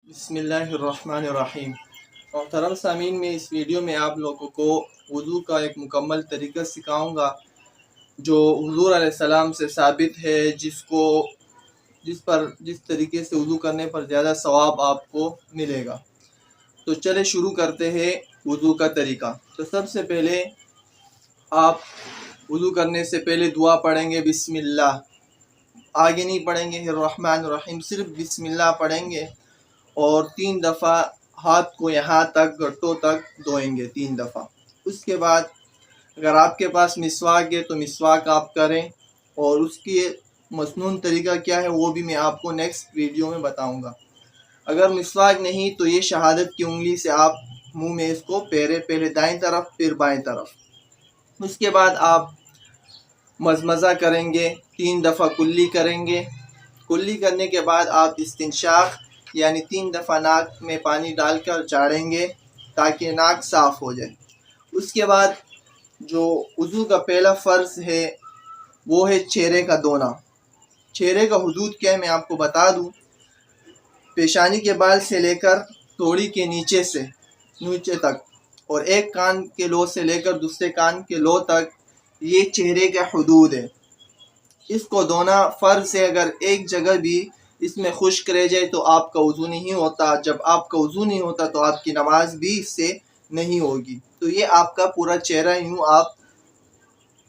बिस्मिल्लाहिर्रहमानिर्रहीम। मोहतरम सामीन, में इस वीडियो में आप लोगों को वज़ू का एक मुकम्मल तरीका सिखाऊंगा जो हुज़ूर अलैहिस्सलाम से साबित है, जिस तरीके से वज़ू करने पर ज़्यादा सवाब आपको मिलेगा। तो चले शुरू करते हैं वज़ू का तरीका। तो सबसे पहले आप वज़ू करने से पहले दुआ पढ़ेंगे बिस्मिल्लाह, आगे नहीं पढ़ेंगे रहमान रहीम, सिर्फ बिस्मिल्लाह पढ़ेंगे और 3 दफ़ा हाथ को यहाँ तक घुटनों तक धोएंगे 3 दफ़ा। उसके बाद अगर आपके पास मिसवाक है तो मिसवाक आप करें, और उसकी मसनून तरीका क्या है वो भी मैं आपको नेक्स्ट वीडियो में बताऊंगा। अगर मिसवाक नहीं तो ये शहादत की उंगली से आप मुंह में इसको पेरे, पहले दाएं तरफ फिर बाएं तरफ। उसके बाद आप मज़मज़ा करेंगे, 3 दफ़ा कुल्ली करेंगे। कुल्ली करने के बाद आप इस्तिंशाक यानी 3 दफ़ा नाक में पानी डालकर झाड़ेंगे ताकि नाक साफ़ हो जाए। उसके बाद जो वज़ू का पहला फ़र्ज़ है वो है चेहरे का धोना। चेहरे का हुदूद क्या है मैं आपको बता दूं। पेशानी के बाल से लेकर तोड़ी के नीचे तक और एक कान के लो से लेकर दूसरे कान के लो तक ये चेहरे का हुदूद है। इसको धोना फ़र्ज़ है। अगर एक जगह भी इसमें खुश्क रह जाए तो आपका वज़ू नहीं होता। जब आपका वज़ू नहीं होता तो आपकी नमाज भी इससे नहीं होगी। तो ये आपका पूरा चेहरा यूँ आप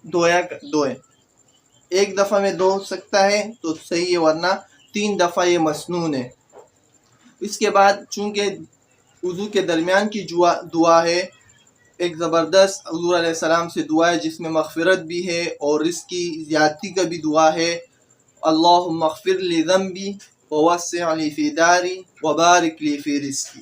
धोएं। एक दफ़ा में धो सकता है तो सही है, वरना 3 दफ़ा ये मसनून है। इसके बाद चूँकि वज़ू के दरमियान की दुआ है, एक ज़बरदस्त हुज़ूर अलैहिस्सलाम से दुआ है जिसमें मग़फ़िरत भी है और रिज़्क़ की ज़्यादती का भी दुआ है। अल्लाहुम्मा अग़फ़िर ली ज़ंबी व वस्सिअ ली फ़ी दारी व बारिक ली फ़ी रिज़्क़ी।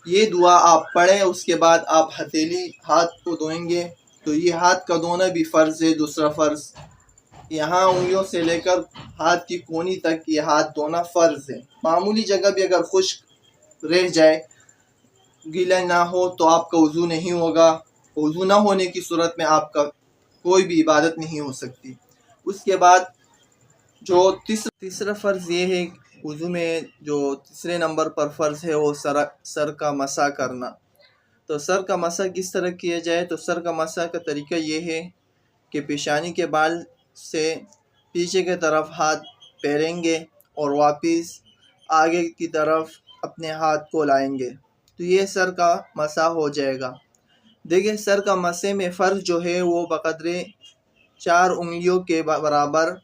ये दुआ आप पढ़ें। उसके बाद आप हथेली हाथ को धोएंगे। तो ये हाथ का धोना भी फ़र्ज़ है। दूसरा फ़र्ज़ यहाँ उंगलियों से लेकर हाथ की कोनी तक ये हाथ धोना फ़र्ज़ है। मामूली जगह भी अगर खुश्क रह जाए, गीला ना हो, तो आपका वज़ू नहीं होगा। वज़ू ना होने की सूरत में आपका कोई भी इबादत नहीं हो सकती। उसके बाद जो तीसरा फ़र्ज़ ये है, वज़ू में जो तीसरे नंबर पर फ़र्ज़ है वो सर का मसा करना। तो सर का मसा किस तरह किया जाए? तो सर का मसा का तरीका ये है कि पेशानी के बाल से पीछे की तरफ हाथ फेरेंगे और वापस आगे की तरफ अपने हाथ को लाएंगे, तो ये सर का मसा हो जाएगा। देखिए, सर का मसे में फ़र्ज़ जो है वो बक़द्रे 4 उंगलियों के बराबर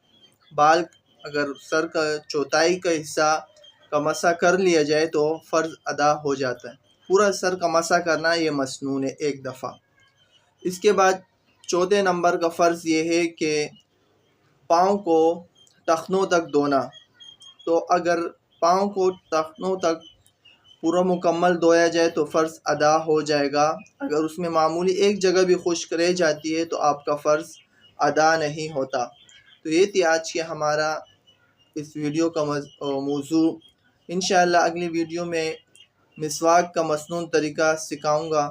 बाल, अगर सर का चौथाई का हिस्सा का मसा कर लिया जाए तो फ़र्ज़ अदा हो जाता है। पूरा सर का मसा करना ये मसनून है एक दफ़ा। इसके बाद चौथे नंबर का फ़र्ज़ ये है कि पाँव को टखनों तक धोना। तो अगर पाँव को टखनों तक पूरा मुकम्मल धोया जाए तो फ़र्ज़ अदा हो जाएगा। अगर उसमें मामूली एक जगह भी खुश्क रह जाती है तो आपका फ़र्ज़ अदा नहीं होता। तो ये थी आज के हमारा इस वीडियो का मौज़ू। इंशाअल्लाह अगली वीडियो में मिसवाक का मसनून तरीका सिखाऊंगा।